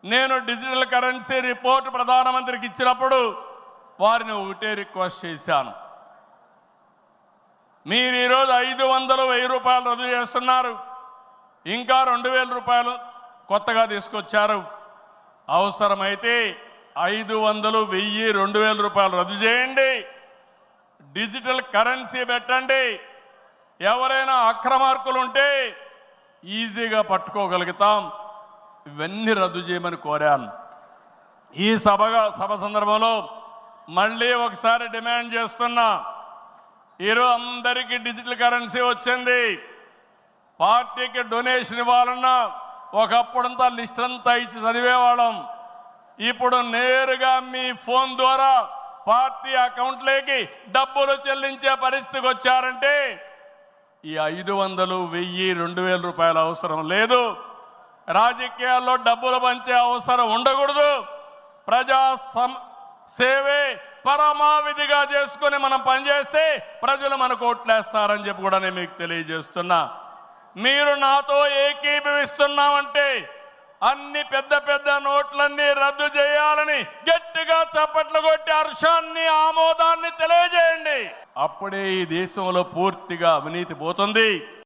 నేను digital currency report ప్రధానమంత్రికి ఇచ్చినప్పుడు వారిని ఒకటే రిక్వెస్ట్ చేశాను. మీరు ఈరోజు 500, 1000 రూపాయలు రద్దు చేస్తున్నారు, ఇంకా 2000 రూపాయలు కొత్తగా తీసుకొచ్చారు. అవసరమైతే 500, 1000, 2000 రూపాయలు రద్దు చేయండి, డిజిటల్ కరెన్సీ పెట్టండి. ఎవరైనా అక్రమార్కులు ఉంటే ఈజీగా పట్టుకోగలుగుతాం. ఇవన్నీ రద్దు చేయమని కోరాను. ఈ సభ సందర్భంలో మళ్ళీ ఒకసారి డిమాండ్ చేస్తున్నా. ఈరోజు అందరికీ డిజిటల్ కరెన్సీ వచ్చింది. పార్టీకి డొనేషన్ ఇవ్వాలన్నా ఒకప్పుడంతా లిస్ట్ అంతా ఇచ్చి చదివేవాళ్ళం. ఇప్పుడు నేరుగా మీ ఫోన్ ద్వారా పార్టీ అకౌంట్లోకి డబ్బులు చెల్లించే పరిస్థితికి వచ్చారంటే ఈ 500, 1000, 2000 రూపాయల అవసరం లేదు. రాజకీయాల్లో డబ్బులు పంచే అవసరం ఉండకూడదు. ప్రజా సేవే పరమావిధిగా చేసుకుని మనం పనిచేస్తే ప్రజలు మనకు ఓట్లేస్తారని చెప్పి కూడా నేను మీకు తెలియజేస్తున్నా. మీరు నాతో ఏకీభవిస్తున్నామంటే అన్ని పెద్ద పెద్ద నోట్లన్నీ రద్దు చేయాలని గట్టిగా చప్పట్లు కొట్టి హర్షాన్ని, ఆమోదాన్ని తెలియజేయండి. అప్పుడే ఈ దేశంలో పూర్తిగా అవినీతి పోతుంది.